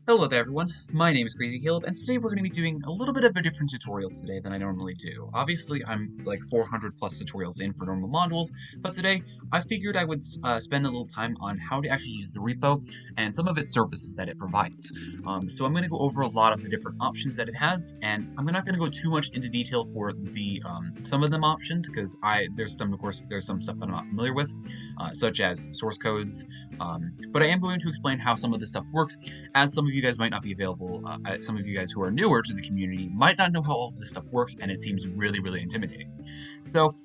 Hello there everyone, my name is Crazy Caleb, and today we're going to be doing a little bit of a different tutorial today than I normally do. Obviously, I'm like 400 plus tutorials in for normal modules, but today I figured I would spend a little time on how to actually use the repo and some of its services that it provides. So I'm going to go over a lot of the different options that it has, and I'm not going to go too much into detail for the some of them options, because there's some stuff that I'm not familiar with, such as source codes, but I am going to explain how some of this stuff works, as some of you guys might not be available, some of you guys who are newer to the community might not know how all of this stuff works, and it seems really, really intimidating. So,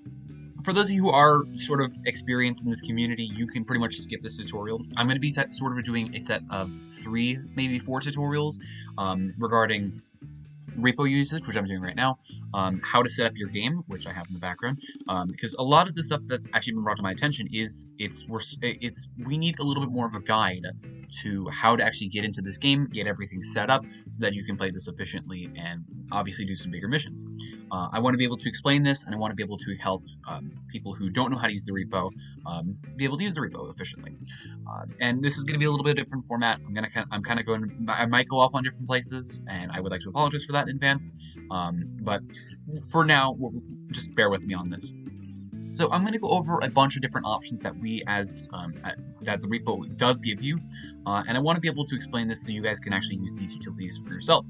for those of you who are sort of experienced in this community, you can pretty much skip this tutorial. I'm going to be sort of doing a set of 3, maybe 4 tutorials regarding repo usage, which I'm doing right now, how to set up your game, which I have in the background, because a lot of the stuff that's actually been brought to my attention is we need a little bit more of a guide to how to actually get into this game, get everything set up so that you can play this efficiently and obviously do some bigger missions. I want to be able to explain this, and I want to be able to help people who don't know how to use the repo be able to use the repo efficiently. And this is going to be a little bit different format. I might go off on different places, and I would like to apologize for that in advance. But for now, just bear with me on this. So I'm going to go over a bunch of different options that that the repo does give you, and I want to be able to explain this so you guys can actually use these utilities for yourself.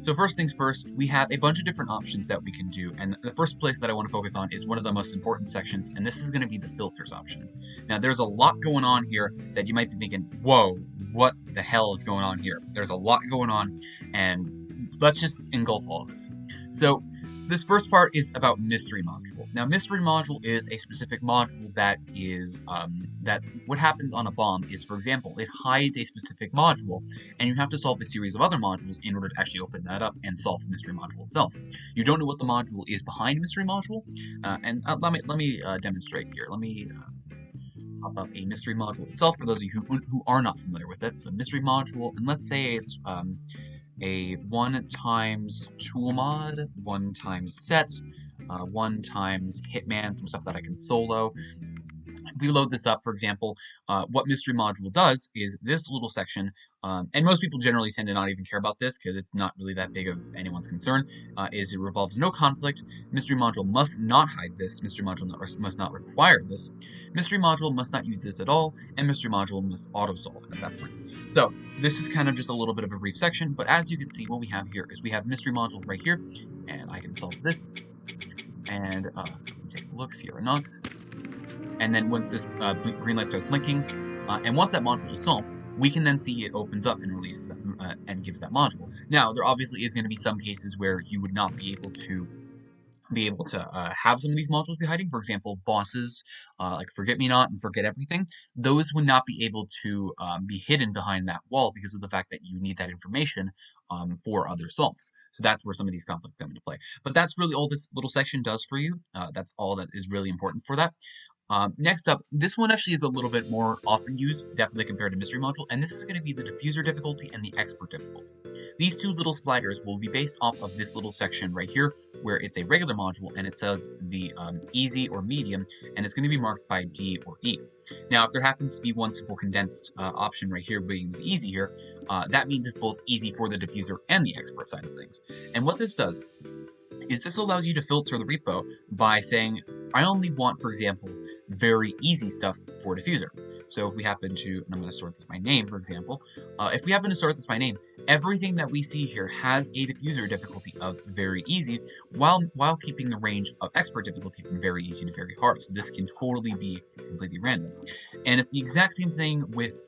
So first things first, we have a bunch of different options that we can do, and the first place that I want to focus on is one of the most important sections, and this is going to be the filters option. Now there's a lot going on here that you might be thinking, whoa, what the hell is going on here? There's a lot going on, and let's just engulf all of this. So this first part is about mystery module. Now, mystery module is a specific module that is, that what happens on a bomb is, for example, it hides a specific module, and you have to solve a series of other modules in order to actually open that up and solve the mystery module itself. You don't know what the module is behind mystery module, and let me demonstrate here. Let me pop up a mystery module itself for those of you who are not familiar with it. So mystery module, and let's say it's a 1 times tool mod, 1 times set, 1 times hitman, some stuff that I can solo. If we load this up, for example, what mystery module does is this little section, and most people generally tend to not even care about this because it's not really that big of anyone's concern, is it revolves no conflict. Mystery module must not hide this. Mystery module must not require this. Mystery module must not use this at all, and mystery module must auto-solve at that point. So this is kind of just a little bit of a brief section, but as you can see, what we have here is we have mystery module right here, and I can solve this, and take a look, Sierra Knox. And then once this green light starts blinking, and once that module is solved, we can then see it opens up and releases that, and gives that module. Now, there obviously is going to be some cases where you would not be able to have some of these modules be hiding. For example, bosses like Forget Me Not and Forget Everything, those would not be able to be hidden behind that wall because of the fact that you need that information for other solves. So that's where some of these conflicts come into play. But that's really all this little section does for you. That's all that is really important for that. Next up, this one actually is a little bit more often used, definitely compared to mystery module, and this is going to be the diffuser difficulty and the expert difficulty. These two little sliders will be based off of this little section right here, where it's a regular module and it says the easy or medium, and it's going to be marked by D or E. Now, if there happens to be one simple condensed option right here being the easy here, that means it's both easy for the diffuser and the expert side of things. And what this does is this allows you to filter the repo by saying, I only want, for example, very easy stuff for diffuser. So if we happen to, and I'm going to sort this by name, for example, if we happen to sort this by name, everything that we see here has a diffuser difficulty of very easy, while keeping the range of expert difficulty from very easy to very hard. So this can totally be completely random. And it's the exact same thing with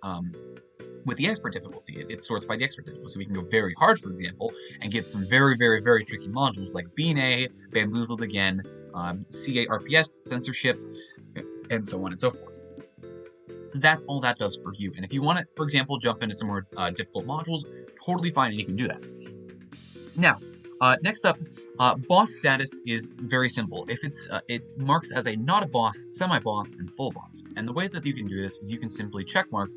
the expert difficulty. It sorts by the expert difficulty. So we can go very hard, for example, and get some very, very, very tricky modules like B&A, Bamboozled Again, CA RPS, Censorship, and so on and so forth. So that's all that does for you. And if you want to, for example, jump into some more difficult modules, totally fine, and you can do that. Now, next up, boss status is very simple. If it's it marks as a not a boss, semi-boss, and full boss. And the way that you can do this is you can simply check mark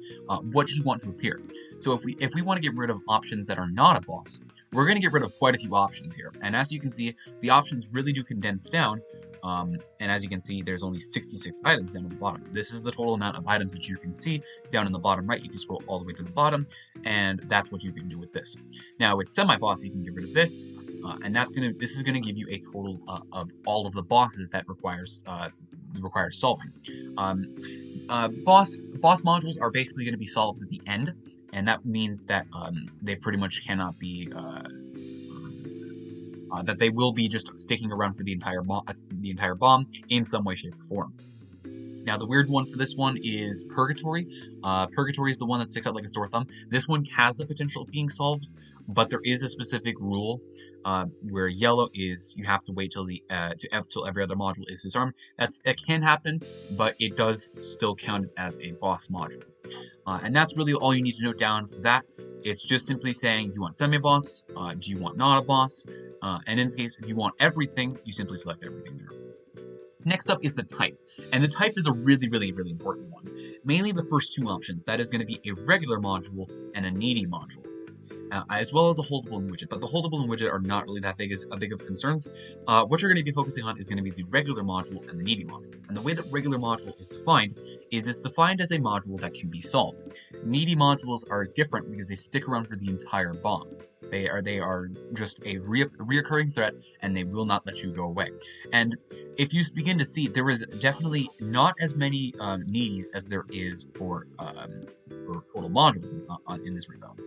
what you want to appear. So if we want to get rid of options that are not a boss, we're going to get rid of quite a few options here. And as you can see, the options really do condense down And as you can see, there's only 66 items down at the bottom. This is the total amount of items that you can see down in the bottom right. You can scroll all the way to the bottom, and that's what you can do with this. Now with semi-boss, you can get rid of this, and this is gonna give you a total of all of the bosses that requires solving. Boss modules are basically going to be solved at the end, and that means that they pretty much cannot be that they will be just sticking around for the entire bomb in some way, shape, or form. Now, the weird one for this one is Purgatory. Purgatory is the one that sticks out like a sore thumb. This one has the potential of being solved, but there is a specific rule where yellow is you have to wait till every other module is disarmed. It can happen, but it does still count as a boss module. And that's really all you need to note down for that. It's just simply saying, do you want semi-boss? Do you want not a boss? And in this case, if you want everything, you simply select everything there. Next up is the type, and the type is a really, really, really important one. Mainly the first two options, that is going to be a regular module and a needy module, as well as a holdable and widget, but the holdable and widget are not really that big of concerns. What you're going to be focusing on is going to be the regular module and the needy module. And the way that regular module is defined is it's defined as a module that can be solved. Needy modules are different because they stick around for the entire bomb. They are just a reoccurring threat, and they will not let you go away. And if you begin to see, there is definitely not as many needies as there is for total modules in this repo.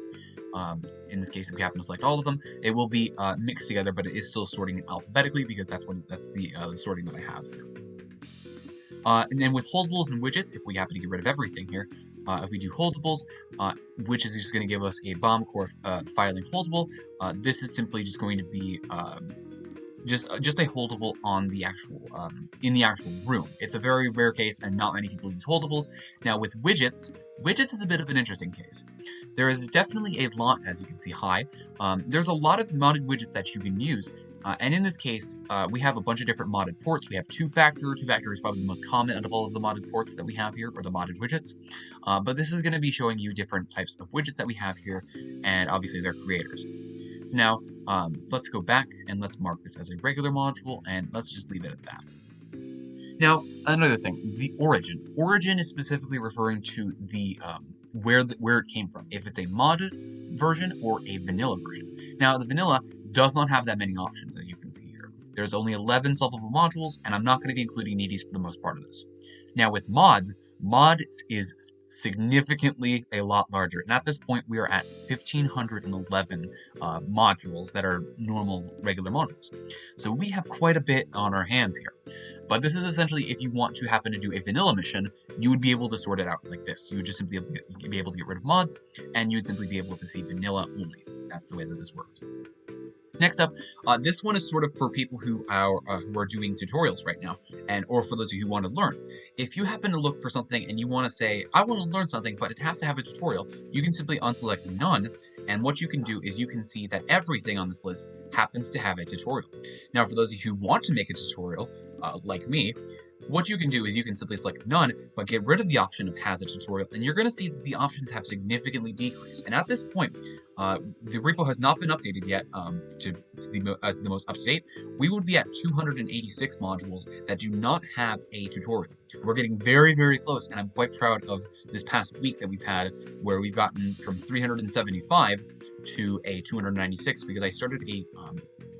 In this case, if we happen to select all of them, it will be mixed together, but it is still sorting it alphabetically because that's the sorting that I have here. And then with holdables and widgets, if we happen to get rid of everything here, if we do holdables, which is just going to give us a bomb core filing holdable, this is simply just going to be just a holdable on the actual in the actual room. It's a very rare case, and not many people use holdables. Now with widgets is a bit of an interesting case. There is definitely a lot, as you can see high. There's a lot of modded widgets that you can use. And in this case, we have a bunch of different modded ports. We have two-factor. Two-factor is probably the most common out of all of the modded ports that we have here, or the modded widgets. But this is going to be showing you different types of widgets that we have here, and obviously their creators. So now, let's go back and let's mark this as a regular module, and let's just leave it at that. Now, another thing, the origin. Origin is specifically referring to the where it came from, if it's a modded version or a vanilla version. Now, the vanilla does not have that many options, as you can see here. There's only 11 solvable modules, and I'm not going to be including needies for the most part of this. Now, with mods is significantly a lot larger, and at this point we are at 1,511 modules that are normal, regular modules. So we have quite a bit on our hands here. But this is essentially, if you want to happen to do a vanilla mission, you would be able to sort it out like this. You would just simply be able to get rid of mods, and you would simply be able to see vanilla only. That's the way that this works. Next up, this one is sort of for people who are doing tutorials right now, or for those of you who want to learn. If you happen to look for something and you want to say, I want to learn something, but it has to have a tutorial, you can simply unselect none, and what you can do is you can see that everything on this list happens to have a tutorial. Now, for those of you who want to make a tutorial, like me, what you can do is you can simply select none, but get rid of the option of has a tutorial, and you're going to see that the options have significantly decreased. And at this point, the repo has not been updated yet to the most up-to-date. We would be at 286 modules that do not have a tutorial. We're getting very, very close, and I'm quite proud of this past week that we've had, where we've gotten from 375 to a 296, because I started a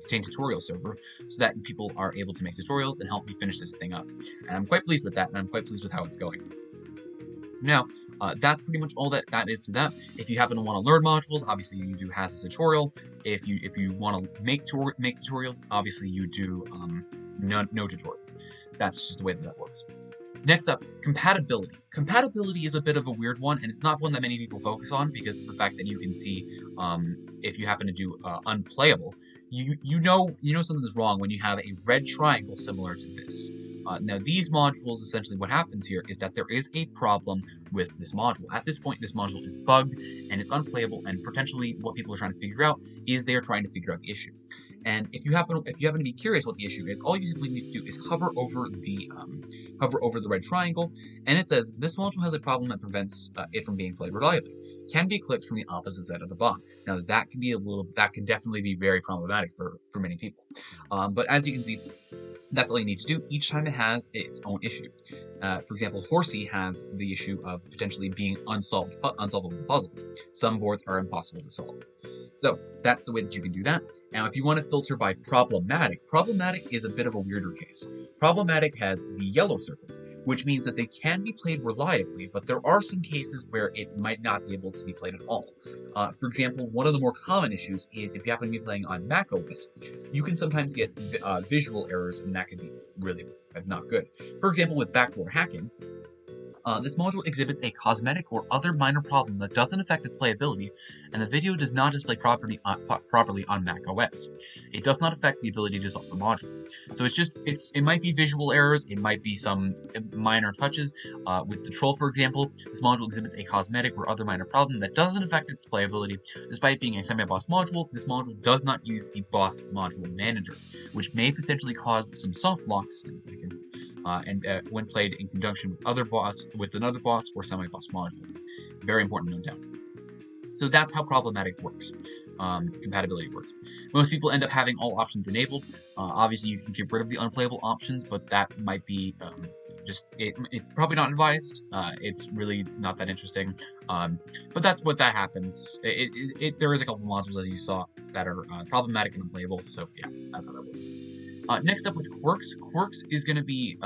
KTANE tutorial server so that people are able to make tutorials and help me finish this thing up. And I'm quite pleased with that, and I'm quite pleased with how it's going. Now, that's pretty much all that is to that. If you happen to want to learn modules, obviously you do has a tutorial. If you want to make tutorials, obviously you do no tutorial. That's just the way that works. Next up, compatibility. Compatibility is a bit of a weird one, and it's not one that many people focus on because of the fact that you can see if you happen to do unplayable, you know something's wrong when you have a red triangle similar to this. Now, these modules, essentially what happens here is that there is a problem with this module. At this point, this module is bugged, and it's unplayable, and potentially what people are trying to figure out is they are trying to figure out the issue. And if you happen to be curious what the issue is, all you simply need to do is hover over the red triangle, and it says this module has a problem that prevents it from being played reliably. Can be clicked from the opposite side of the box. Now that can definitely be very problematic for many people. But as you can see, That's all you need to do. Each time it has its own issue. For example, Horsey has the issue of potentially being unsolvable puzzles. Some boards are impossible to solve. So that's the way that you can do that. Now, if you want to filter by problematic, problematic is a bit of a weirder case. Problematic has the yellow circles, which means that they can be played reliably, but there are some cases where it might not be able to be played at all. For example, one of the more common issues is if you happen to be playing on macOS, you can sometimes get visual errors, and that can be really not good. For example, with backdoor hacking, this module exhibits a cosmetic or other minor problem that doesn't affect its playability, and the video does not display properly on macOS. It does not affect the ability to solve the module. So it might be visual errors, it might be some minor touches. With the troll, for example, this module exhibits a cosmetic or other minor problem that doesn't affect its playability. Despite being a semi-boss module, this module does not use the boss module manager, which may potentially cause some soft locks, when played in conjunction with another boss or semi-boss module. Very important to note down. So that's how problematic works. Compatibility works. Most people end up having all options enabled. Obviously, you can get rid of the unplayable options, but that might be it's probably not advised. It's really not that interesting. But that's what that happens. There is a couple modules, as you saw, that are problematic and unplayable. So yeah, that's how that works. Next up with quirks. Quirks is going to be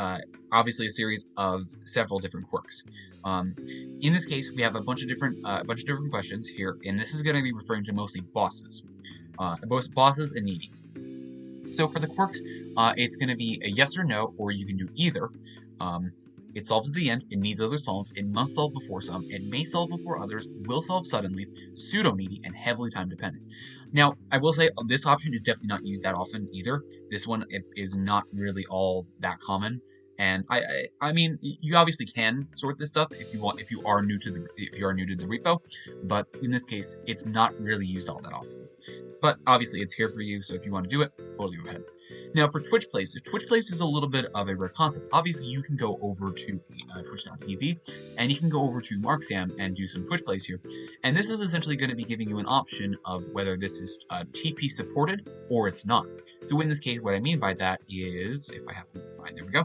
obviously a series of several different quirks. In this case, we have a bunch of different questions here, and this is going to be referring to mostly bosses, both bosses and needies. So for the quirks, it's going to be a yes or no, or you can do either. It solves at the end, it needs other solves, it must solve before some, it may solve before others, will solve suddenly, pseudo-needy, and heavily time-dependent. Now, I will say this option is definitely not used that often either. This one is not really all that common. And I mean, you obviously can sort this stuff if you are new to the repo, but in this case, it's not really used all that often. But obviously, it's here for you, so if you want to do it, totally go ahead. Now, for Twitch Plays is a little bit of a rare concept. Obviously, you can go over to twitch.tv, and you can go over to MarkSam and do some Twitch Plays here. And this is essentially going to be giving you an option of whether this is TP supported or it's not. So in this case, what I mean by that is, if I have to find, there we go.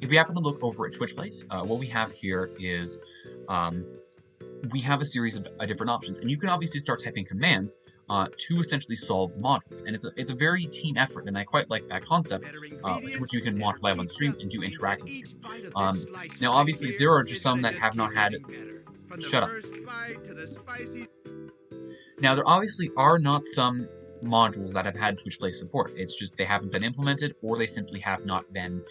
If we happen to look over at Twitch Plays, what we have here is we have a series of different options, and you can obviously start typing commands to essentially solve modules, and it's a very team effort, and I quite like that concept, which you can watch live on stream and do interactive. Now, obviously, there are just some that have not had. Shut up. Now, there obviously are not some modules that have had Twitch Play support. It's just they haven't been implemented, or they simply have not been,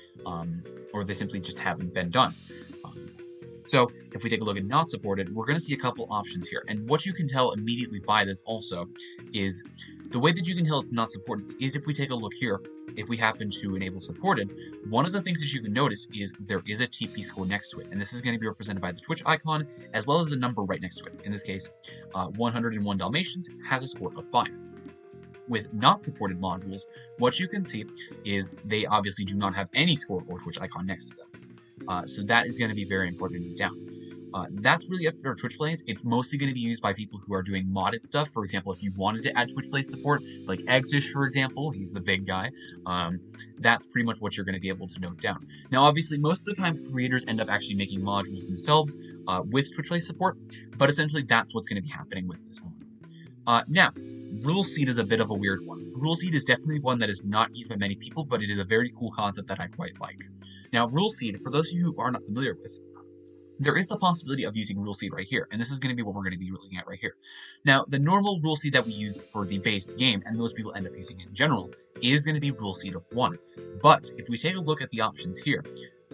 or they simply just haven't been done. So if we take a look at not supported, we're going to see a couple options here. And what you can tell immediately by this also is the way that you can tell it's not supported is if we take a look here, if we happen to enable supported, one of the things that you can notice is there is a TP score next to it. And this is going to be represented by the Twitch icon as well as the number right next to it. In this case, 101 Dalmatians has a score of 5. With not supported modules, what you can see is they obviously do not have any score or Twitch icon next to them. So that is going to be very important to note down. That's really up for Twitch Plays. It's mostly going to be used by people who are doing modded stuff. For example, if you wanted to add Twitch Plays support, like Exdish, for example, he's the big guy. That's pretty much what you're going to be able to note down. Now, obviously, most of the time, creators end up actually making modules themselves with Twitch Plays support, but essentially that's what's going to be happening with this one. Now, Rule Seed is a bit of a weird one. Rule Seed is definitely one that is not used by many people, but it is a very cool concept that I quite like. Now, Rule Seed, for those of you who are not familiar with, there is the possibility of using Rule Seed right here, and this is going to be what we're going to be looking at right here. Now, the normal Rule Seed that we use for the based game, and most people end up using in general, is going to be Rule Seed of 1. But if we take a look at the options here,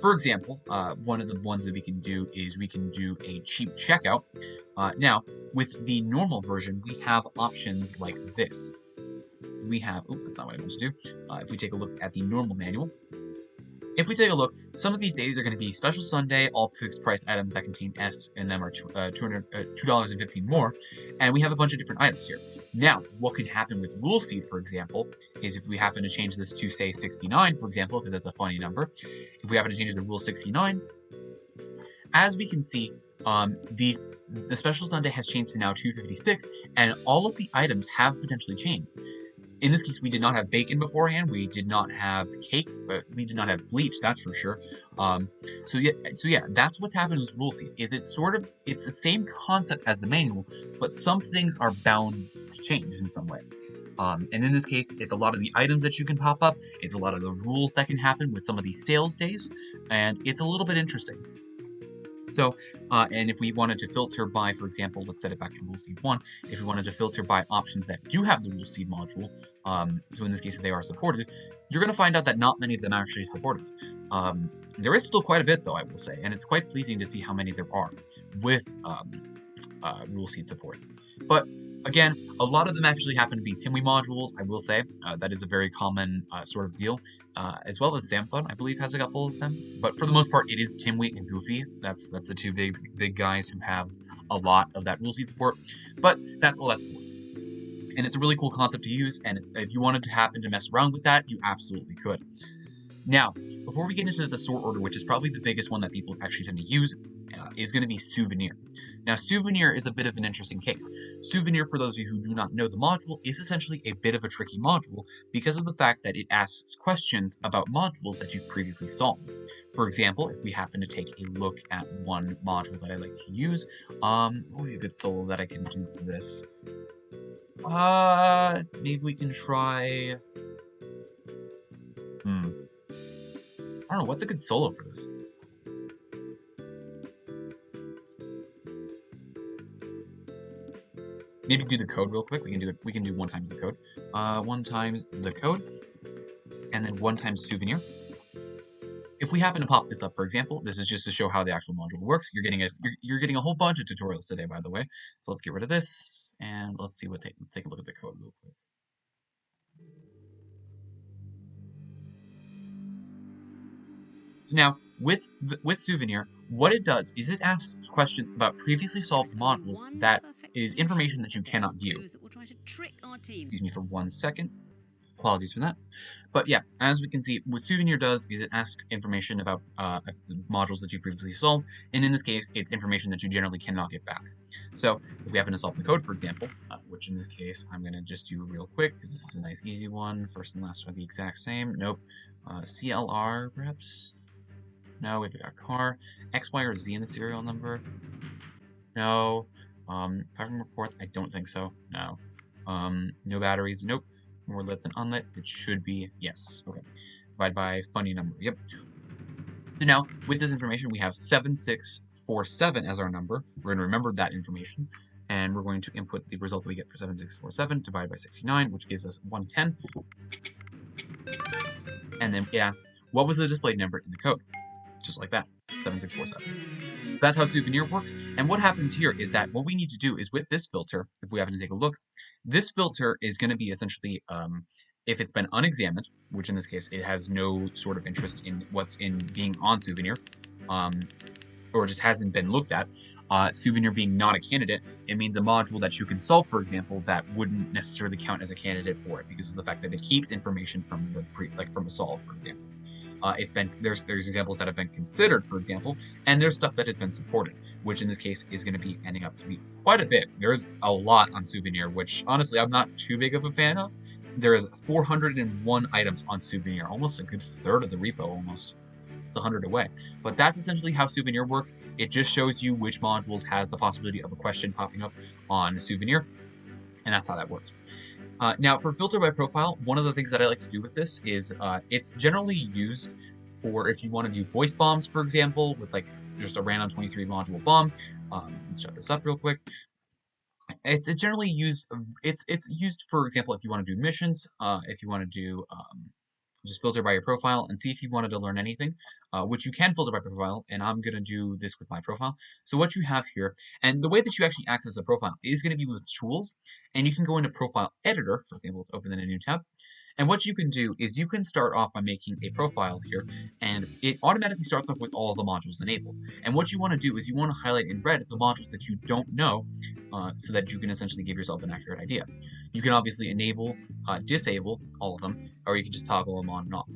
for example, one of the ones that we can do is we can do a cheap checkout. Now, with the normal version, we have options like this. So we have, that's not what I meant to do. If we take a look at the normal manual, if we take a look, some of these days are going to be Special Sunday, all fixed price items that contain S, and them are $2.15 more, and we have a bunch of different items here. Now, what could happen with Rule Seed, for example, is if we happen to change this to, say, 69, for example, because that's a funny number, if we happen to change it to Rule 69, as we can see, the Special Sunday has changed to now $2.56, and all of the items have potentially changed. In this case, we did not have bacon beforehand. We did not have cake. We did not have bleach. That's for sure. So yeah, that's what's happened with rule seed. Is it's the same concept as the manual, but some things are bound to change in some way. And in this case, it's a lot of the items that you can pop up. It's a lot of the rules that can happen with some of these sales days, and it's a little bit interesting. So, and if we wanted to filter by, for example, let's set it back to rule seed 1. If we wanted to filter by options that do have the rule seed module, so in this case, if they are supported, you're going to find out that not many of them are actually supported. There is still quite a bit, though, I will say, and it's quite pleasing to see how many there are with rule seed support. But again, a lot of them actually happen to be TimWe modules, I will say. That is a very common sort of deal, as well as Samfun, I believe, has a couple of them. But for the most part, it is TimWe and Goofy. That's the two big guys who have a lot of that rule seed support. But that's all that's for. And it's a really cool concept to use, and if you wanted to happen to mess around with that, you absolutely could. Now, before we get into the sort order, which is probably the biggest one that people actually tend to use, is going to be Souvenir. Now, Souvenir is a bit of an interesting case. Souvenir, for those of you who do not know the module, is essentially a bit of a tricky module because of the fact that it asks questions about modules that you've previously solved. For example, if we happen to take a look at one module that I like to use, what would be a good solo that I can do for this? Maybe we can try... I don't know, what's a good solo for this? Maybe do the code real quick. We can do 1 times the code. 1 times the code, and then 1 times souvenir. If we happen to pop this up, for example, this is just to show how the actual module works. You're getting a whole bunch of tutorials today, by the way. So let's get rid of this, and let's see let's take a look at the code real quick. So now, with Souvenir, what it does is it asks questions about previously solved modules that is information that you cannot view. Excuse me for 1 second. Apologies for that. But yeah, as we can see, what Souvenir does is it asks information about modules that you previously solved, and in this case, it's information that you generally cannot get back. So if we happen to solve the code, for example, which in this case, I'm going to just do real quick, because this is a nice easy one. First and last are the exact same. Nope. CLR, perhaps? No, we've got car. X, Y, or Z in the serial number? No. Platform reports? I don't think so. No. No batteries? Nope. More lit than unlit? It should be yes. Okay. Divide by funny number. Yep. So now, with this information, we have 7647 as our number. We're going to remember that information, and we're going to input the result that we get for 7647 divided by 69, which gives us 110. And then it asks, what was the displayed number in the code? Just like that, 7647. That's how Souvenir works. And what happens here is that what we need to do is with this filter, if we happen to take a look, this filter is going to be essentially, if it's been unexamined, which in this case, it has no sort of interest in what's in being on Souvenir, or just hasn't been looked at, Souvenir being not a candidate, it means a module that you can solve, for example, that wouldn't necessarily count as a candidate for it because of the fact that it keeps information from the from a solve, for example. There's examples that have been considered, for example, and there's stuff that has been supported, which in this case is going to be ending up to be quite a bit. There's a lot on Souvenir, which honestly I'm not too big of a fan of. There is 401 items on Souvenir, almost a good third of the repo, almost. It's 100 away. But that's essentially how Souvenir works. It just shows you which modules has the possibility of a question popping up on Souvenir, and that's how that works. Now, for filter by profile, one of the things that I like to do with this is it's generally used for if you want to do voice bombs, for example, with like just a random 23 module bomb. Let's shut this up real quick. It's generally used. It's used, for example, if you want to do missions, if you want to do just filter by your profile and see if you wanted to learn anything, which you can filter by profile, and I'm going to do this with my profile. So what you have here, and the way that you actually access a profile is going to be with tools, and you can go into Profile Editor, for example, let's open in a new tab, and what you can do is you can start off by making a profile here, and it automatically starts off with all of the modules enabled. And what you want to do is you want to highlight in red the modules that you don't know, so that you can essentially give yourself an accurate idea. You can obviously enable, disable all of them, or you can just toggle them on and off.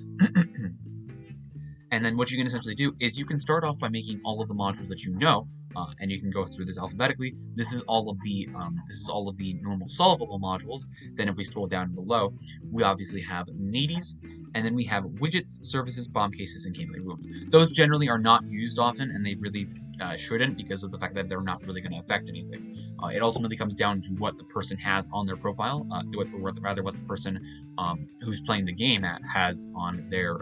And then what you can essentially do is you can start off by making all of the modules that you know and you can go through this alphabetically. This is all of the normal solvable modules. Then if we scroll down below, we obviously have needies, and then we have widgets, services, bomb cases, and gameplay rooms. Those generally are not used often, and they really shouldn't, because of the fact that they're not really going to affect anything. It ultimately comes down to what the person has on their profile, what the person who's playing the game has on their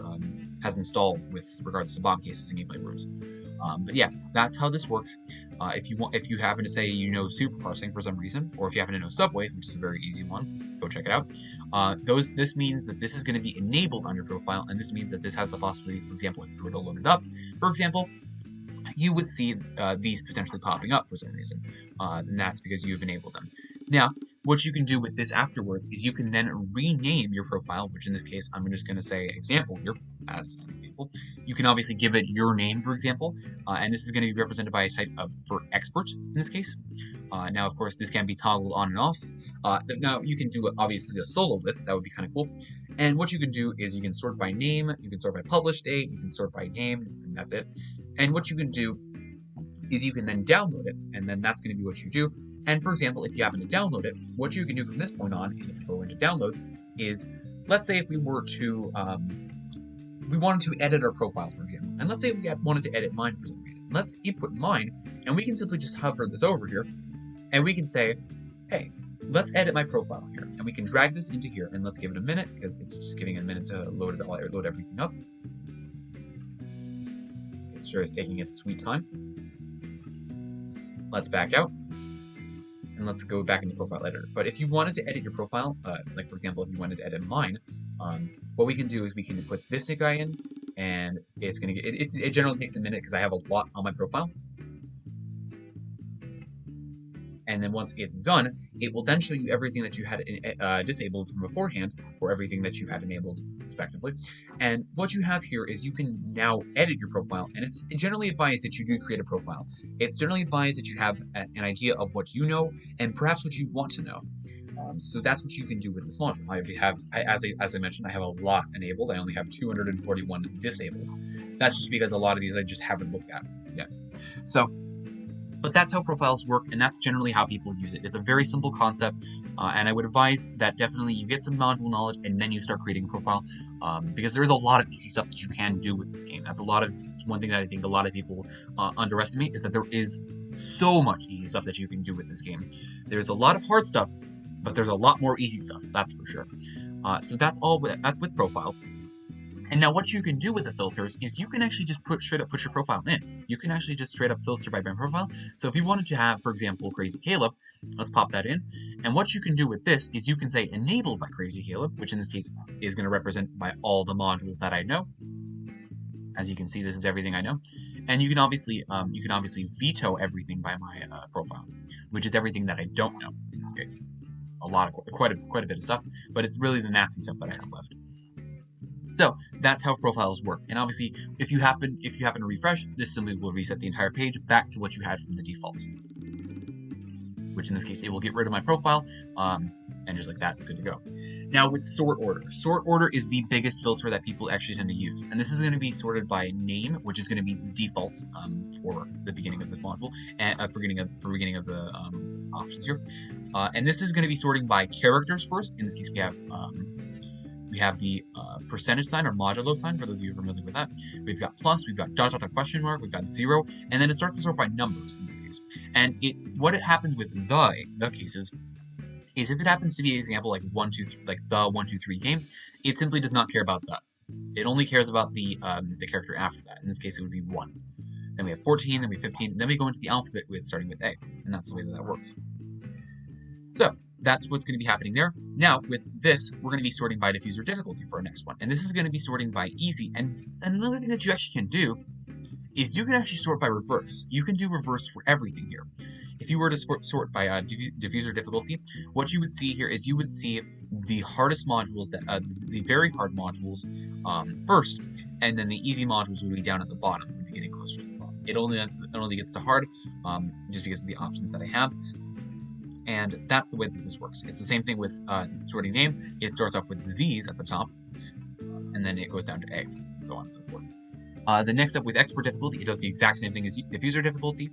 has installed with regards to bomb cases and gameplay rooms. But yeah, that's how this works. If you happen to say you know super parsing for some reason, or if you happen to know subways, which is a very easy one, go check it out. This means that this is going to be enabled on your profile, and this means that this has the possibility, for example, if you were to load it up, for example, you would see these potentially popping up for some reason, and that's because you've enabled them. Now, what you can do with this afterwards is you can then rename your profile, which in this case, I'm just going to say example here as an example. You can obviously give it your name, for example, and this is going to be represented by a type for expert in this case. Now, of course, this can be toggled on and off. Now, you can do obviously a solo list. That would be kind of cool. And what you can do is you can sort by name, you can sort by published date, you can sort by name, and that's it. And what you can do is you can then download it, and then that's going to be what you do. And for example, if you happen to download it, what you can do from this point on, and if you go into downloads, is let's say if we were to, we wanted to edit our profile, for example, and let's say we wanted to edit mine for some reason. Let's input mine, and we can simply just hover this over here, and we can say, hey, let's edit my profile here, and we can drag this into here, and let's give it a minute, because it's just giving it a minute to load it all, or load everything up. It sure is taking its sweet time. Let's back out, and let's go back into profile editor. But if you wanted to edit your profile, like for example, if you wanted to edit mine, what we can do is we can put this guy in, and it's gonna get, it generally takes a minute because I have a lot on my profile. And then once it's done, it will then show you everything that you had disabled from beforehand, or everything that you had enabled, respectively. And what you have here is you can now edit your profile, and it's generally advised that you do create a profile. It's generally advised that you have an idea of what you know, and perhaps what you want to know. So that's what you can do with this module. As I mentioned, I have a lot enabled. I only have 241 disabled. That's just because a lot of these I just haven't looked at yet. But that's how profiles work, and that's generally how people use it. It's a very simple concept, and I would advise that definitely you get some module knowledge and then you start creating a profile, because there is a lot of easy stuff that you can do with this game. It's one thing that I think a lot of people underestimate, is that there is so much easy stuff that you can do with this game. There's a lot of hard stuff, but there's a lot more easy stuff, that's for sure. So that's with profiles. And now what you can do with the filters is you can actually just straight up put your profile in. You can actually just straight up filter by my profile. So if you wanted to have, for example, Crazy Caleb, let's pop that in. And what you can do with this is you can say enabled by Crazy Caleb, which in this case is going to represent by all the modules that I know. As you can see, this is everything I know. And you can obviously veto everything by my profile, which is everything that I don't know in this case. Quite a bit of stuff, but it's really the nasty stuff that I have left. So that's how profiles work. And obviously, if you happen to refresh, this simply will reset the entire page back to what you had from the default. Which in this case, it will get rid of my profile, and just like that, it's good to go. Now with sort order. Sort order is the biggest filter that people actually tend to use. And this is going to be sorted by name, which is going to be the default for the beginning of this module, and for beginning of the options here. And this is going to be sorting by characters first. In this case, we have the percentage sign or modulo sign, for those of you familiar with that. We've got plus, we've got dot, question mark, we've got 0, and then it starts to sort by numbers in this case. And what happens with the cases is if it happens to be an example like 1, 2, 3, like the 1, 2, 3 game, it simply does not care about the. It only cares about the character after that. In this case, it would be 1. Then we have 14, then we have 15, and then we go into the alphabet starting with A, and that's the way that works. So that's what's going to be happening there. Now, with this, we're going to be sorting by diffuser difficulty for our next one. And this is going to be sorting by easy. And another thing that you actually can do is you can actually sort by reverse. You can do reverse for everything here. If you were to sort by diffuser difficulty, what you would see here is you would see the hardest modules, the very hard modules first, and then the easy modules would be down at the bottom. We'd be getting closer to the bottom. It only gets to hard just because of the options that I have. And that's the way that this works. It's the same thing with sorting name. It starts off with Z's at the top, and then it goes down to A, and so on and so forth. The next up with expert difficulty, it does the exact same thing as diffuser difficulty,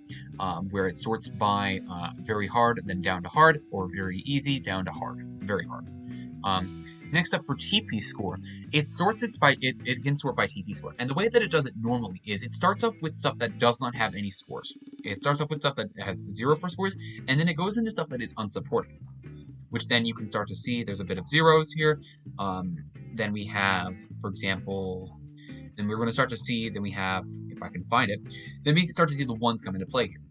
where it sorts by very hard, then down to hard, or very easy, down to hard, very hard. Next up for TP score, it can sort by TP score, and the way that it does it normally is it starts off with stuff that does not have any scores. It starts off with stuff that has 0 for scores, and then it goes into stuff that is unsupported, which then you can start to see there's a bit of zeros here. Then we have, for example, then we're going to start to see, then we have, if I can find it, then we can start to see the ones come into play here.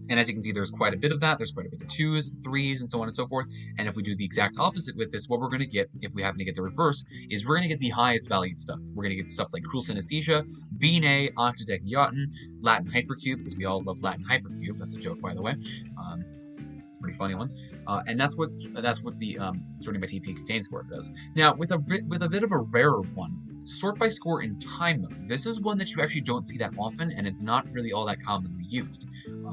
And as you can see, there's quite a bit of that. There's quite a bit of 2s, 3s, and so on and so forth. And if we do the exact opposite with this, what we're going to get, if we happen to get the reverse, is we're going to get the highest valued stuff. We're going to get stuff like Cruel Synesthesia, Bene, Octodecadon, Latin Hypercube, because we all love Latin Hypercube. That's a joke, by the way. It's a pretty funny one. And that's what the sorting by TP KTANE score does. Now, with a bit of a rarer one, sort by score in time mode. This is one that you actually don't see that often, and it's not really all that commonly used.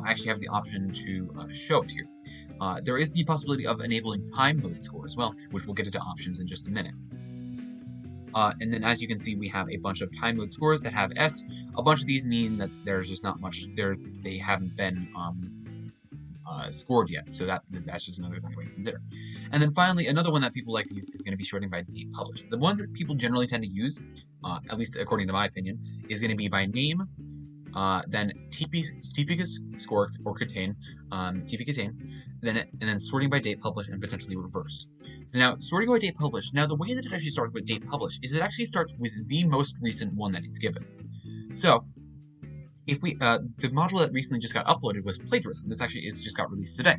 I actually have the option to show it here. There is the possibility of enabling time mode score as well, which we'll get into options in just a minute. And then as you can see, we have a bunch of time mode scores that have S. A bunch of these mean that there's just not much, they haven't been scored yet, so that's just another thing to consider. And then finally, another one that people like to use is going to be sorting by date published. The ones that people generally tend to use, at least according to my opinion, is going to be by name, then TP score or KTANE, TP KTANE, and then sorting by date published and potentially reversed. So now, sorting by date published, now the way that it actually starts with date published is it actually starts with the most recent one that it's given. So, if we, the module that recently just got uploaded was plagiarism. This actually just got released today.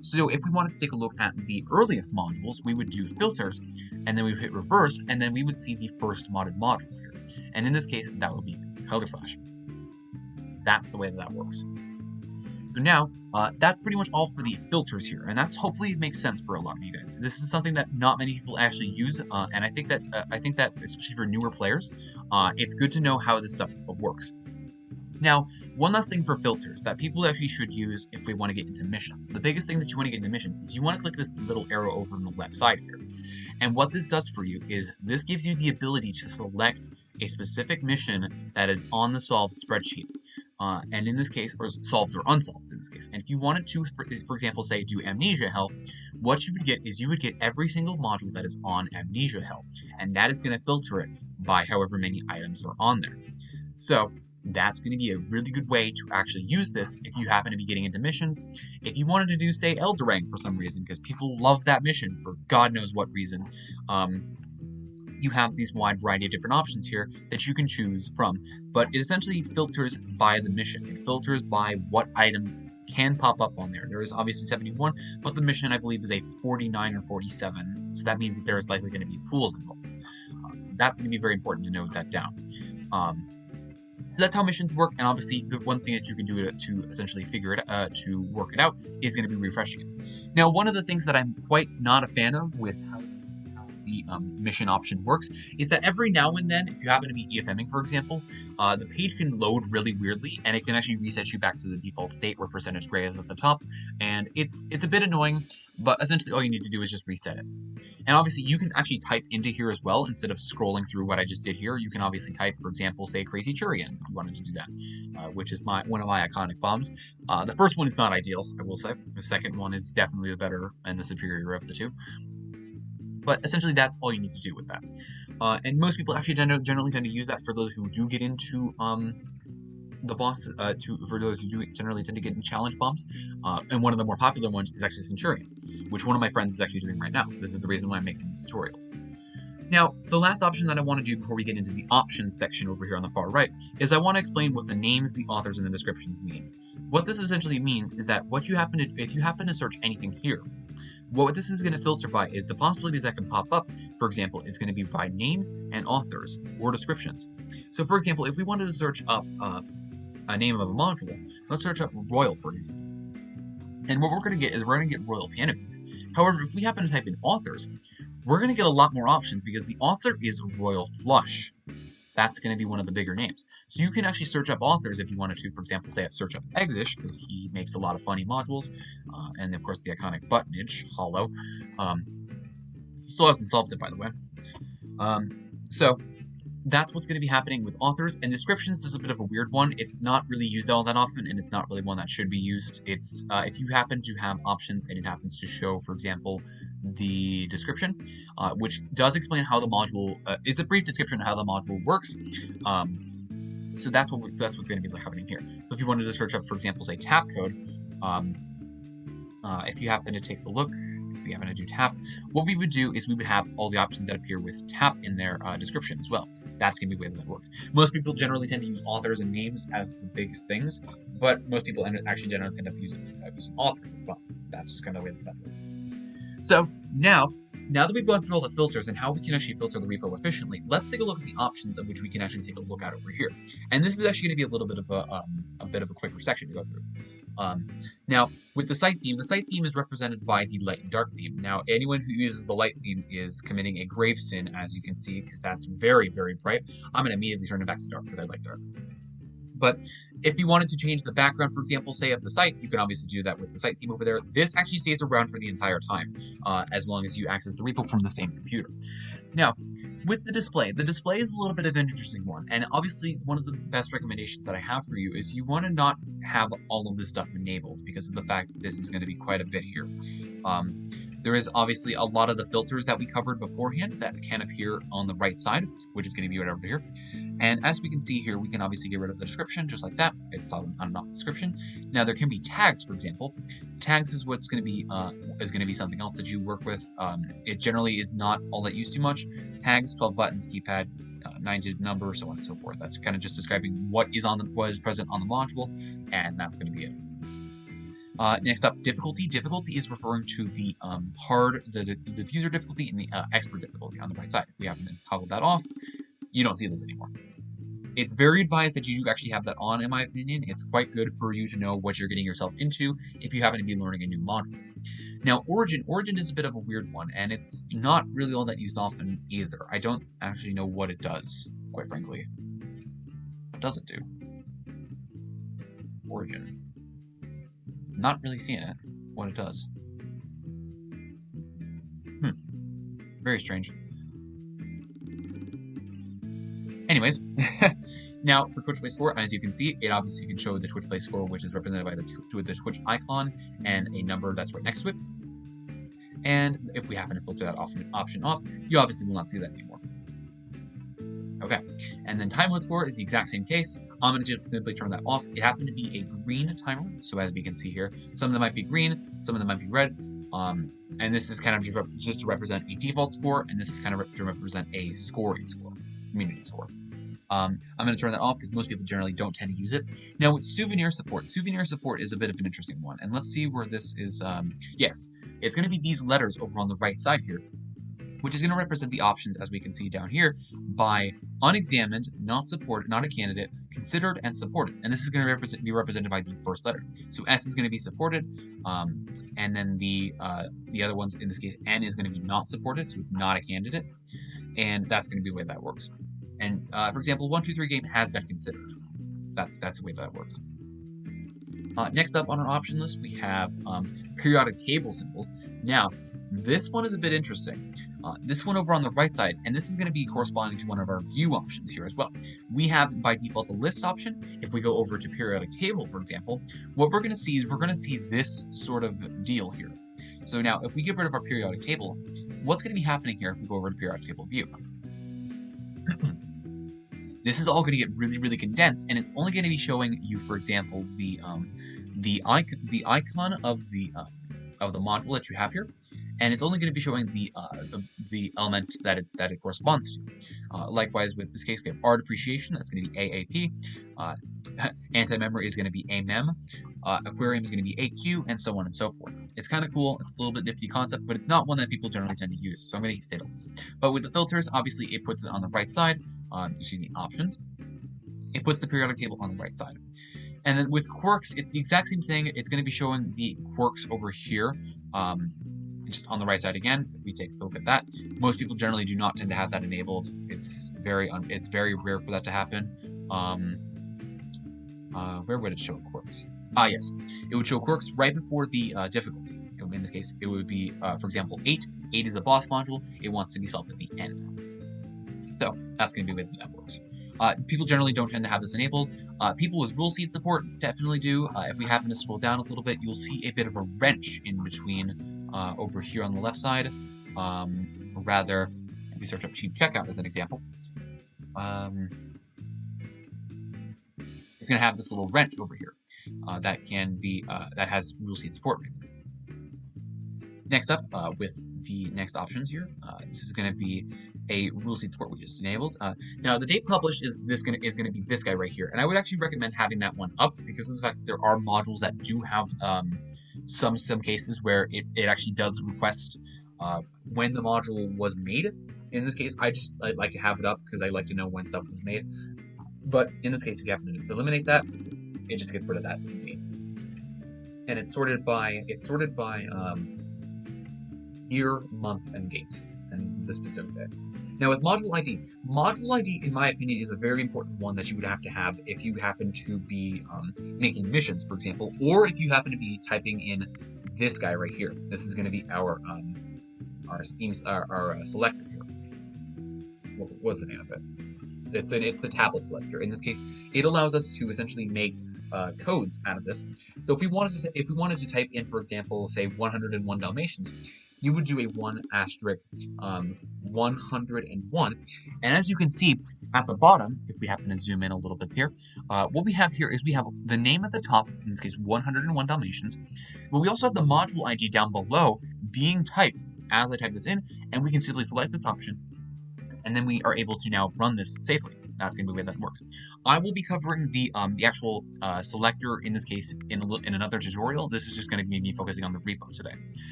So if we wanted to take a look at the earliest modules, we would do filters, and then we would hit reverse, and then we would see the first modded module here. And in this case, that would be Color Flash. That's the way that works. So now, that's pretty much all for the filters here, and that's hopefully makes sense for a lot of you guys. This is something that not many people actually use, and I think that especially for newer players, it's good to know how this stuff works. Now, one last thing for filters that people actually should use if we want to get into missions. The biggest thing that you want to get into missions is you want to click this little arrow over on the left side here. And what this does for you is this gives you the ability to select a specific mission that is on the solved spreadsheet. And in this case, or solved or unsolved in this case. And if you wanted to, for example, say do Amnesia Hell, what you would get is you would get every single module that is on Amnesia Hell. And that is going to filter it by however many items are on there. So that's going to be a really good way to actually use this if you happen to be getting into missions. If you wanted to do, say, Eldrang for some reason, because people love that mission for God knows what reason, you have these wide variety of different options here that you can choose from. But it essentially filters by the mission. It filters by what items can pop up on there. There is obviously 71, but the mission, I believe, is a 49 or 47, so that means that there is likely going to be pools involved. So that's going to be very important to note that down. So that's how missions work, and obviously the one thing that you can do to essentially figure it to work it out is going to be refreshing it. Now, one of the things that I'm quite not a fan of with how the mission option works is that every now and then, if you happen to be EFMing, for example, the page can load really weirdly, and it can actually reset you back to the default state where percentage gray is at the top, and it's a bit annoying, but essentially all you need to do is just reset it. And obviously you can actually type into here as well instead of scrolling through what I just did here. You can obviously type, for example, say Crazy Churian if you wanted to do that, which is one of my iconic bombs. The first one is not ideal, I will say. The second one is definitely the better and the superior of the two. But essentially, that's all you need to do with that. And most people actually generally tend to use that for those who do get into the boss, for those who do generally tend to get in challenge bombs. And one of the more popular ones is actually Centurion, which one of my friends is actually doing right now. This is the reason why I'm making these tutorials. Now, the last option that I want to do before we get into the options section over here on the far right is I want to explain what the names, the authors, and the descriptions mean. What this essentially means is that if you happen to search anything here, what this is going to filter by is the possibilities that can pop up, for example, is going to be by names and authors or descriptions. So, for example, if we wanted to search up a name of a module, let's search up Royal, for example. And what we're going to get is we're going to get Royal Piano Keys. However, if we happen to type in authors, we're going to get a lot more options because the author is Royal Flush. That's going to be one of the bigger names. So you can actually search up authors if you wanted to, for example, say search up Exish, because he makes a lot of funny modules, and of course the iconic Buttonage, Hollow. He still hasn't solved it, by the way. So that's what's going to be happening with authors. And descriptions is a bit of a weird one. It's not really used all that often, and it's not really one that should be used. It's if you happen to have options and it happens to show, for example, the description, which does explain how the module. It's a brief description of how the module works. So that's what's going to be happening here. So if you wanted to search up, for example, say tap code, if you happen to take a look. We happen to do tap, what we would do is we would have all the options that appear with tap in their description as well. That's going to be the way that works. Most people generally tend to use authors and names as the biggest things, but most people actually generally end up using authors as well. That's just kind of the way that works. So now that we've gone through all the filters and how we can actually filter the repo efficiently, let's take a look at the options of which we can actually take a look at over here. And this is actually going to be a little bit of a quicker section to go through. Now, with the site theme is represented by the light and dark theme. Now, anyone who uses the light theme is committing a grave sin, as you can see, because that's very, very bright. I'm going to immediately turn it back to dark because I like dark. But if you wanted to change the background, for example, say of the site, you can obviously do that with the site theme over there. This actually stays around for the entire time, as long as you access the repo from the same computer. Now, with the display is a little bit of an interesting one, and obviously one of the best recommendations that I have for you is you want to not have all of this stuff enabled because of the fact that this is going to be quite a bit here. There is obviously a lot of the filters that we covered beforehand that can appear on the right side, which is going to be right over here. And as we can see here, we can obviously get rid of the description just like that. It's on and off description. Now there can be tags, for example. Tags is what's going to be something else that you work with. It generally is not all that used too much. Tags, 12 buttons, keypad, 9-digit number, so on and so forth. That's kind of just describing what is present on the module, and that's going to be it. Next up, difficulty. Difficulty is referring to the the diffuser difficulty and the expert difficulty on the right side. If we happen to toggle that off, you don't see this anymore. It's very advised that you actually have that on, in my opinion. It's quite good for you to know what you're getting yourself into if you happen to be learning a new module. Now, Origin. Origin is a bit of a weird one, and it's not really all that used often either. I don't actually know what it does, quite frankly. What does it do? Origin. Not really seeing it, what it does. Very strange. Anyways, now for Twitch Play Score, as you can see, it obviously can show the Twitch Play Score, which is represented by the Twitch icon and a number that's right next to it. And if we happen to filter that option off, you obviously will not see that anymore. Okay, and then time mode score is the exact same case. I'm going to just simply turn that off. It happened to be a green timer, so as we can see here, some of them might be green, some of them might be red, and this is kind of just to represent a default score, and this is kind of to represent a scoring score, community score. I'm going to turn that off because most people generally don't tend to use it. Now with souvenir support is a bit of an interesting one, and let's see where this is. Yes, it's going to be these letters over on the right side here, which is going to represent the options, as we can see down here, by unexamined, not supported, not a candidate, considered, and supported. And this is going to be represented by the first letter. So S is going to be supported, and then the other ones, in this case, N is going to be not supported, so it's not a candidate, and that's going to be the way that works. And for example, 123 game has been considered. That's the way that works. Next up on our option list, we have periodic table symbols. Now, this one is a bit interesting. This one over on the right side, and this is going to be corresponding to one of our view options here as well. We have, by default, the list option. If we go over to periodic table, for example, what we're going to see is this sort of deal here. So now, if we get rid of our periodic table, what's going to be happening here if we go over to periodic table view? This is all going to get really, really condensed, and it's only going to be showing you, for example, the icon of the module that you have here, and it's only going to be showing the element that it corresponds to. Likewise, with this case, we have art appreciation. That's going to be AAP. Anti-memory is going to be AMEM. Aquarium is going to be AQ, and so on and so forth. It's kind of cool. It's a little bit nifty concept, but it's not one that people generally tend to use. So I'm going to stay on this. But with the filters, obviously, it puts it on the right side. You see the options. It puts the periodic table on the right side. And then with quirks, it's the exact same thing. It's going to be showing the quirks over here, just on the right side again. If we take a look at that, most people generally do not tend to have that enabled. It's very rare for that to happen. Where would it show quirks? Yes, it would show quirks right before the difficulty. In this case, it would be, for example, 8. 8 is a boss module. It wants to be solved at the end. So that's going to be the way that works. People generally don't tend to have this enabled. People with rule seed support definitely do. If we happen to scroll down a little bit, you'll see a bit of a wrench in between over here on the left side. Or rather, if we search up cheap checkout as an example, it's going to have this little wrench over here that can be that has rule seed support right there. Next up, with the next options here, this is going to be a rule seed support we just enabled. Now, the date published is going to be this guy right here, and I would actually recommend having that one up because of the fact that there are modules that do have some cases where it actually does request when the module was made. In this case, I like to have it up because I like to know when stuff was made. But in this case, if you happen to eliminate that, it just gets rid of that date, and it's sorted by year, month, and date, and the specific day. Now with module ID, in my opinion, is a very important one that you would have to have if you happen to be making missions, for example, or if you happen to be typing in this guy right here. This is going to be our selector here. What's the name of it? It's the tablet selector. In this case, it allows us to essentially make codes out of this. So if we wanted to type in, for example, say 101 Dalmatians, you would do a 1*101, and as you can see at the bottom, if we happen to zoom in a little bit here, what we have here is we have the name at the top, in this case 101 Dalmatians, but we also have the module ID down below being typed as I type this in, and we can simply select this option, and then we are able to now run this safely. That's going to be the way that works. I will be covering the actual selector, in this case, in another tutorial. This is just going to be me focusing on the repo today.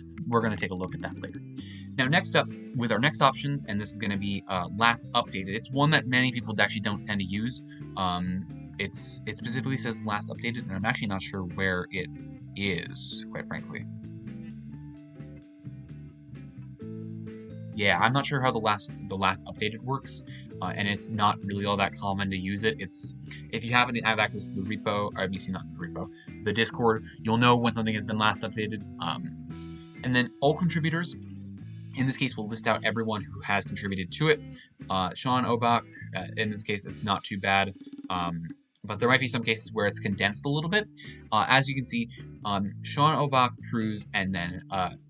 So we're going to take a look at that later. Now, next up, with our next option, and this is going to be last updated. It's one that many people actually don't tend to use. It specifically says last updated, and I'm actually not sure where it is, quite frankly. Yeah, I'm not sure how the last updated works, and it's not really all that common to use it. If you happen to have access to the repo, or not the repo, the Discord, you'll know when something has been last updated. And then all contributors, in this case, we'll list out everyone who has contributed to it. Sean Obach, in this case, it's not too bad. But there might be some cases where it's condensed a little bit. As you can see, Sean Obach, Cruz, and then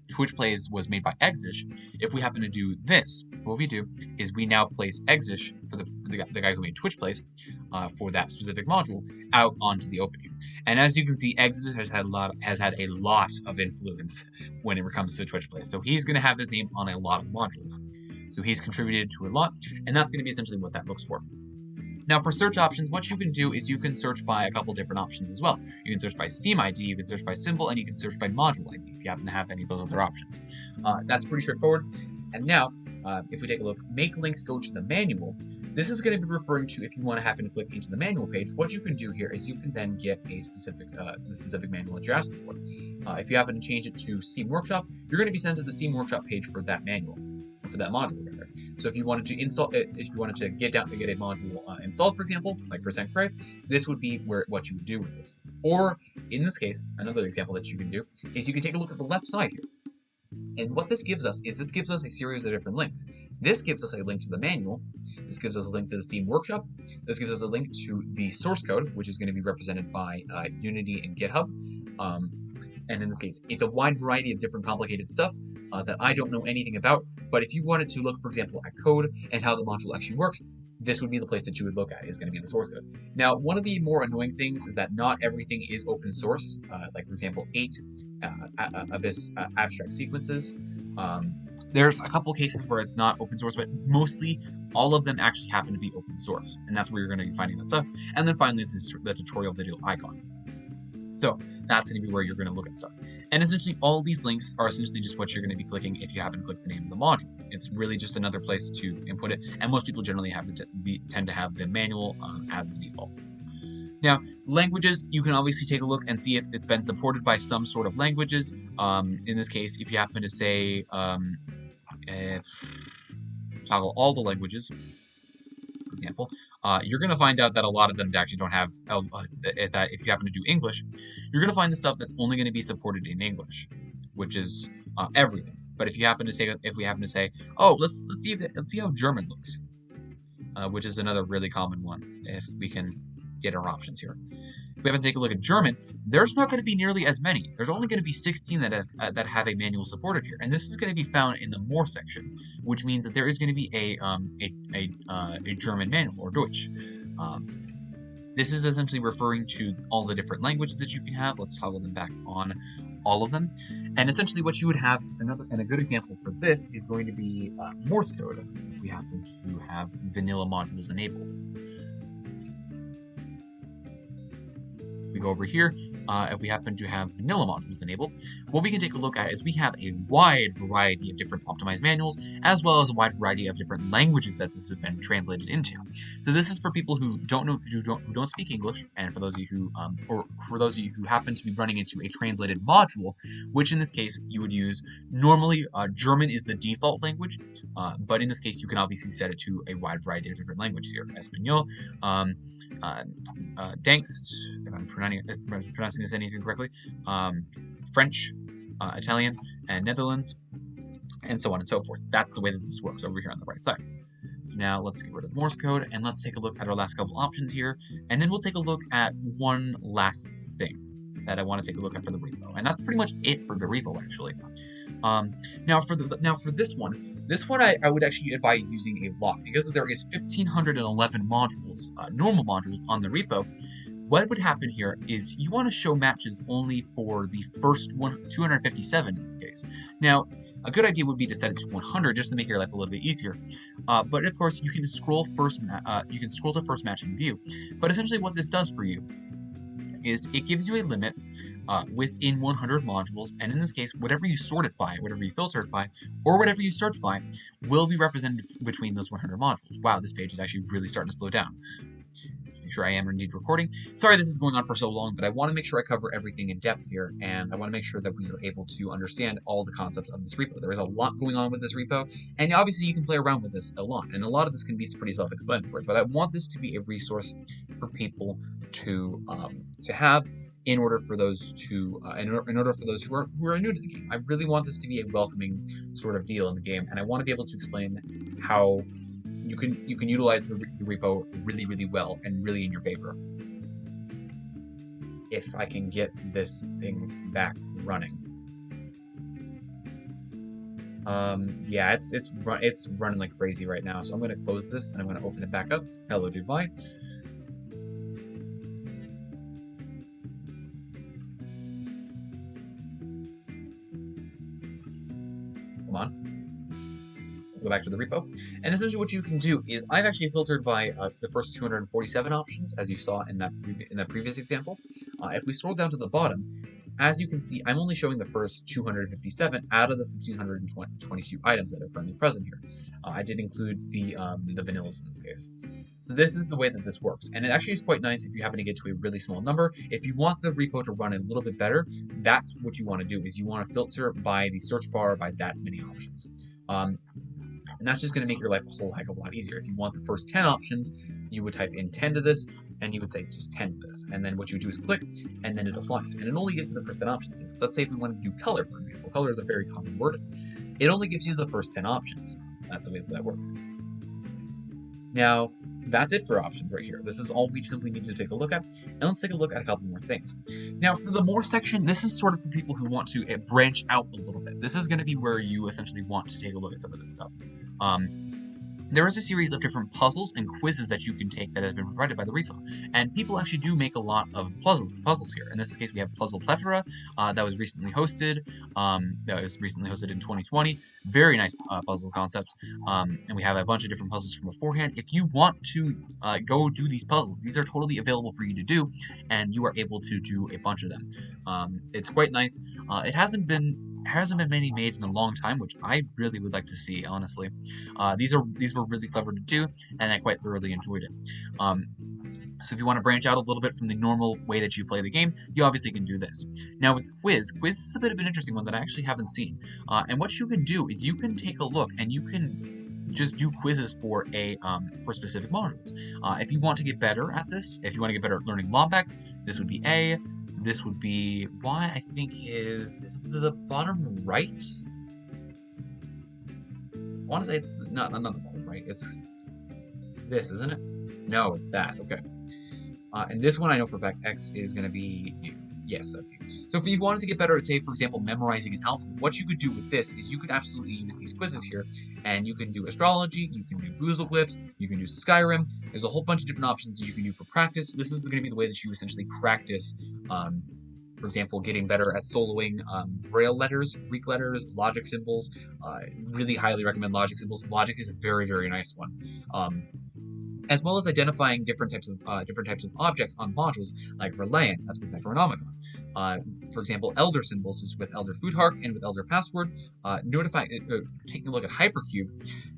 Twitch Plays was made by Exish. If we happen to do this, what we do is we now place Exish for the guy who made Twitch Plays for that specific module out onto the open view. And as you can see, Exish has had a lot of influence when it comes to Twitch Plays. So he's going to have his name on a lot of modules. So he's contributed to a lot, and that's going to be essentially what that looks for. Now, for search options, what you can do is you can search by a couple different options as well. You can search by Steam ID, you can search by symbol, and you can search by module ID if you happen to have any of those other options. That's pretty straightforward. And now, if we take a look, make links go to the manual. This is going to be referring to if you want to happen to click into the manual page. What you can do here is you can then get a specific manual that you're asking for. If you happen to change it to Steam Workshop, you're going to be sent to the Steam Workshop page for that manual, for that module rather. So if you wanted to install, if you wanted to get a module installed, for example, like %cray, this would be what you would do with this. Or in this case, another example that you can do is you can take a look at the left side here. And what this gives us is a series of different links. This gives us a link to the manual. This gives us a link to the Steam Workshop. This gives us a link to the source code, which is going to be represented by Unity and GitHub. And in this case, it's a wide variety of different complicated stuff that I don't know anything about. But if you wanted to look, for example, at code and how the module actually works, this would be the place that you would look at, is going to be the source code. Now, one of the more annoying things is that not everything is open source. Like, for example, 8 Abyss abstract sequences. There's a couple cases where it's not open source, but mostly all of them actually happen to be open source. And that's where you're going to be finding that stuff. And then finally, the tutorial video icon. So that's going to be where you're going to look at stuff. And essentially, all these links are essentially just what you're going to be clicking if you happen to click the name of the module. It's really just another place to input it, and most people generally tend to have the manual as the default. Now, languages, you can obviously take a look and see if it's been supported by some sort of languages. In this case, if you happen to say toggle all the languages, for example, you're going to find out that a lot of them actually don't have, if you happen to do English, you're going to find the stuff that's only going to be supported in English, which is everything. But if we happen to say, oh, let's see how German looks. which is another really common one if we can get our options here. If we happen to take a look at German, there's not going to be nearly as many. There's only going to be 16 that have a manual supported here, and this is going to be found in the More section, which means that there is going to be a German manual, or Deutsch. This is essentially referring to all the different languages that you can have. Let's toggle them back on all of them. And essentially what you would have, and a good example for this is going to be Morse code. We happen to have vanilla modules enabled. We go over here, if we happen to have vanilla modules enabled, what we can take a look at is we have a wide variety of different optimized manuals, as well as a wide variety of different languages that this has been translated into. So this is for people who don't speak English, and for those of you who happen to be running into a translated module, which in this case you would use. Normally, German is the default language, but in this case you can obviously set it to a wide variety of different languages here. Espanol, Dankst, if I'm pronouncing this anything correctly, French, Italian, and Netherlands, and so on and so forth. That's the way that this works over here on the right side. So now let's get rid of Morse code, and let's take a look at our last couple options here, and then we'll take a look at one last thing that I want to take a look at for the repo, and that's pretty much it for the repo, actually. Now for this one I would actually advise using a lot, because there is 1,511 modules, normal modules on the repo. What would happen here is you want to show matches only for the first 257 in this case. Now, a good idea would be to set it to 100 just to make your life a little bit easier. But of course, you can scroll to first match in view. But essentially, what this does for you is it gives you a limit within 100 modules, and in this case, whatever you sort it by, whatever you filter it by, or whatever you search by, will be represented between those 100 modules. Wow, this page is actually really starting to slow down. Make sure I am indeed recording. Sorry this is going on for so long, but I want to make sure I cover everything in depth here, and I want to make sure that we are able to understand all the concepts of this repo. There is a lot going on with this repo, and obviously you can play around with this a lot, and a lot of this can be pretty self-explanatory, but I want this to be a resource for people to have in order for those who are new to the game. I really want this to be a welcoming sort of deal in the game, and I want to be able to explain how you can utilize the repo really, really well and really in your favor. If I can get this thing back running. Yeah, it's running like crazy right now, so I'm going to close this and I'm going to open it back up. Hello, goodbye. Come on. Go back to the repo, and essentially what you can do is I've actually filtered by the first 247 options, as you saw in that previous example. If we scroll down to the bottom, as you can see, I'm only showing the first 257 out of the 1,522 items that are currently present here. I did include the vanillas in this case. So this is the way that this works, and it actually is quite nice if you happen to get to a really small number. If you want the repo to run a little bit better, that's what you want to do, is you want to filter by the search bar by that many options. And that's just going to make your life a whole heck of a lot easier. If you want the first 10 options, you would type in 10 to this, and you would say just 10 to this. And then what you would do is click, and then it applies. And it only gives you the first 10 options. So let's say if we want to do color, for example. Color is a very common word. It only gives you the first 10 options. That's the way that works. Now, that's it for options right here. This is all we simply need to take a look at. And let's take a look at a couple more things. Now, for the More section, this is sort of for people who want to branch out a little bit. This is going to be where you essentially want to take a look at some of this stuff. There is a series of different puzzles and quizzes that you can take that have been provided by the repo, and people actually do make a lot of puzzles here. In this case, we have Puzzle Plethora that was recently hosted. In 2020. Very nice puzzle concepts, and we have a bunch of different puzzles from beforehand. If you want to go do these puzzles, these are totally available for you to do, and you are able to do a bunch of them. It's quite nice. It hasn't been many made in a long time, which I really would like to see, honestly. These were really clever to do, and I quite thoroughly enjoyed it. So if you want to branch out a little bit from the normal way that you play the game, you obviously can do this. Now with Quiz is a bit of an interesting one that I actually haven't seen. And what you can do is you can take a look and you can just do quizzes for specific modules. If you want to get better at this, if you want to get better at learning lobback, this would be A. This would be Y, I think is it the bottom right? I want to say it's not the bottom right. It's this, isn't it? No, it's that. Okay. And this one I know for a fact X is going to be you. Yes, that's you. So if you wanted to get better at, say, for example, memorizing an alphabet, what you could do with this is you could absolutely use these quizzes here, and you can do astrology, you can do boozle glyphs, you can do Skyrim. There's a whole bunch of different options that you can do for practice. This is going to be the way that you essentially practice, for example, getting better at soloing Braille letters, Greek letters, logic symbols. Really highly recommend logic symbols. Logic is a very, very nice one. As well as identifying different types of objects on modules like Reliant, that's with Necronomicon. For example, Elder symbols is with Elder Foodhark and with Elder Password. Taking a look at Hypercube.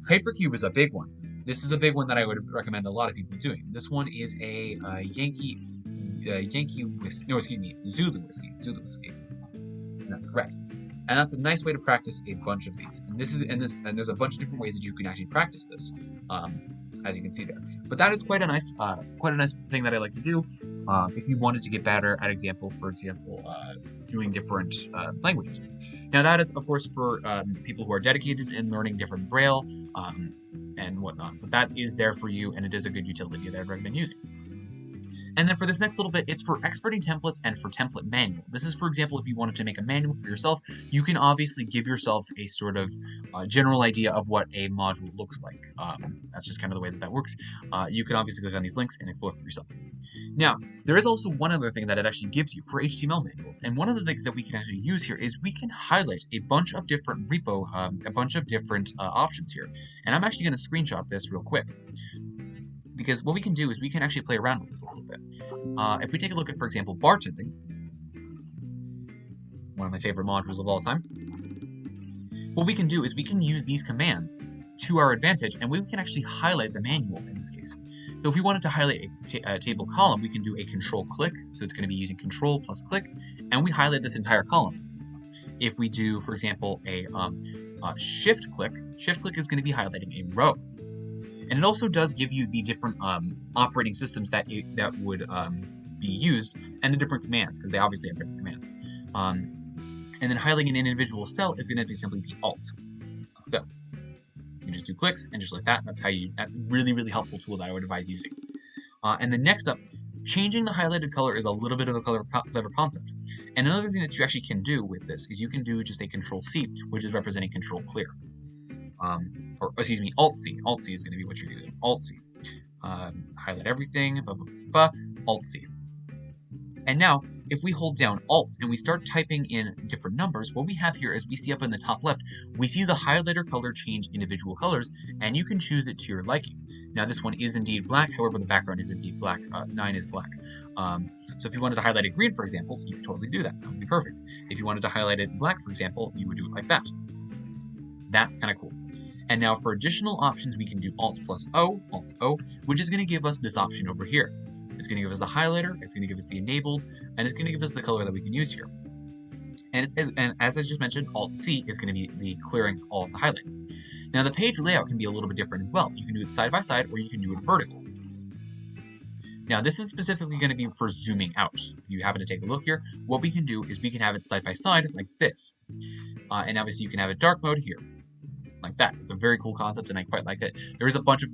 Hypercube is a big one. This is a big one that I would recommend a lot of people doing. This one is a Zulu whiskey. And that's correct. And that's a nice way to practice a bunch of these. And there's a bunch of different ways that you can actually practice this, as you can see there. But that is quite a nice thing that I like to do. If you wanted to get better at doing different languages. Now that is, of course, for people who are dedicated in learning different Braille and whatnot. But that is there for you, and it is a good utility that I'd recommend using. And then for this next little bit, it's for Experty Templates and for Template Manual. This is, for example, if you wanted to make a manual for yourself, you can obviously give yourself a sort of general idea of what a module looks like. That's just kind of the way that works. You can obviously click on these links and explore for yourself. Now, there is also one other thing that it actually gives you for HTML manuals. And one of the things that we can actually use here is we can highlight a bunch of different options here. And I'm actually going to screenshot this real quick, because what we can do is we can actually play around with this a little bit. If we take a look at, for example, bartending, one of my favorite modules of all time, what we can do is we can use these commands to our advantage, and we can actually highlight the manual in this case. So if we wanted to highlight a table column, we can do a control-click, so it's going to be using control plus click, and we highlight this entire column. If we do, for example, a shift-click is going to be highlighting a row. And it also does give you the different operating systems that would be used, and the different commands, because they obviously have different commands. And then highlighting an individual cell is going to simply be Alt. So you just do clicks, and just like that, that's a really, really helpful tool that I would advise using. And then next up, changing the highlighted color is a little bit of a clever concept. And another thing that you actually can do with this is you can do just a Control-C, which is representing Control Clear. Or excuse me, Alt-C. Alt-C is going to be what you're using. Alt-C. Highlight everything, Alt-C. And now, if we hold down Alt and we start typing in different numbers, what we have here is we see up in the top left, we see the highlighter color change individual colors, and you can choose it to your liking. Now, this one is indeed black, however, the background is indeed black. 9 is black. So if you wanted to highlight it green, for example, you could totally do that. That would be perfect. If you wanted to highlight it black, for example, you would do it like that. That's kind of cool. And now for additional options, we can do Alt plus O, which is going to give us this option over here. It's going to give us the highlighter, it's going to give us the enabled, and it's going to give us the color that we can use here. And as I just mentioned, Alt-C is going to be the clearing all of the highlights. Now the page layout can be a little bit different as well. You can do it side by side, or you can do it vertical. Now this is specifically going to be for zooming out. If you happen to take a look here, what we can do is we can have it side by side like this. And obviously you can have it dark mode here, like that. It's a very cool concept, and I quite like it. There is a bunch of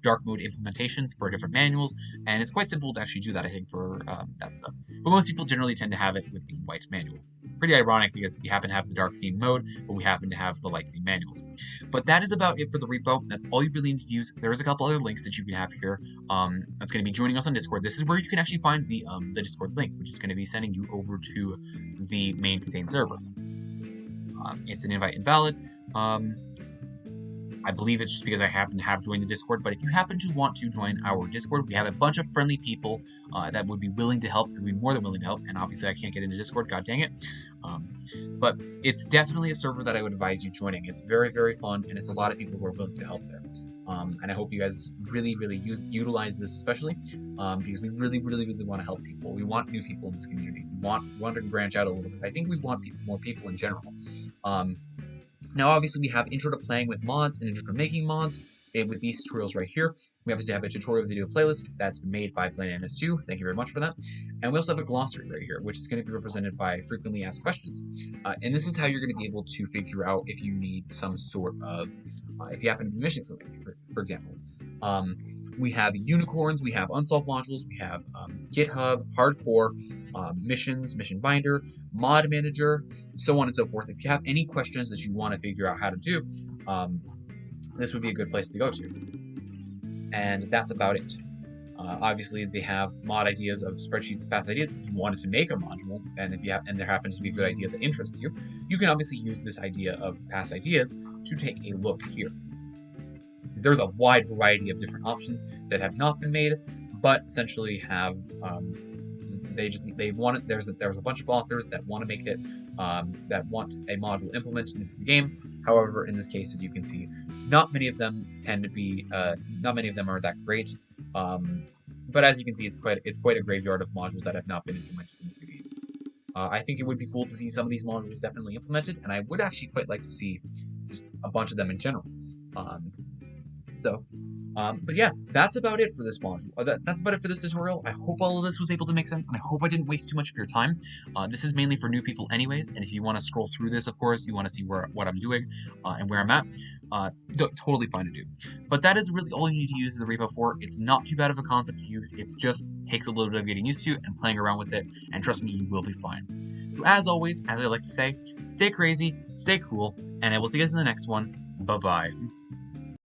dark mode implementations for different manuals, and it's quite simple to actually do that, I think, for that stuff. But most people generally tend to have it with the white manual. Pretty ironic, because we happen to have the dark theme mode, but we happen to have the light theme manuals. But that is about it for the repo. That's all you really need to use. There is a couple other links that you can have here. That's going to be joining us on Discord. This is where you can actually find the Discord link, which is going to be sending you over to the main KTANE server. It's an invite invalid. I believe it's just because I happen to have joined the Discord, but if you happen to want to join our Discord, we have a bunch of friendly people that would be willing to help, would be more than willing to help, and obviously I can't get into Discord, god dang it. But it's definitely a server that I would advise you joining. It's very, very fun, and it's a lot of people who are willing to help there. And I hope you guys really, really utilize this, especially because we really, really, really want to help people. We want new people in this community. We want to branch out a little bit. I think we want more people in general. Now, obviously, we have Intro to Playing with Mods and Intro to Making Mods with these tutorials right here. We obviously have a tutorial video playlist that's been made by PlainNS2. Thank you very much for that. And we also have a glossary right here, which is going to be represented by frequently asked questions. And this is how you're going to be able to figure out if you need some sort of, if you happen to be missing something, for example. We have unicorns, we have unsolved modules, we have GitHub, hardcore, missions, mission binder, mod manager, so on and so forth. If you have any questions that you want to figure out how to do, this would be a good place to go to. And that's about it. Obviously, they have mod ideas of spreadsheets, path ideas. If you wanted to make a module, and there happens to be a good idea that interests you, you can obviously use this idea of past ideas to take a look here. There's a wide variety of different options that have not been made, but essentially have there's a bunch of authors that want to make it that want a module implemented into the game. However, in this case, as you can see, not many of them tend to be not many of them are that great. But as you can see, it's quite a graveyard of modules that have not been implemented into the game. I think it would be cool to see some of these modules definitely implemented, and I would actually quite like to see just a bunch of them in general. But yeah, that's about it for this module. That's about it for this tutorial. I hope all of this was able to make sense, and I hope I didn't waste too much of your time. This is mainly for new people anyways, and if you want to scroll through this, of course, you want to see what I'm doing and where I'm at, totally fine to do. But that is really all you need to use the repo for. It's not too bad of a concept to use. It just takes a little bit of getting used to and playing around with it, and trust me, you will be fine. So as always, as I like to say, stay crazy, stay cool, and I will see you guys in the next one. Bye-bye.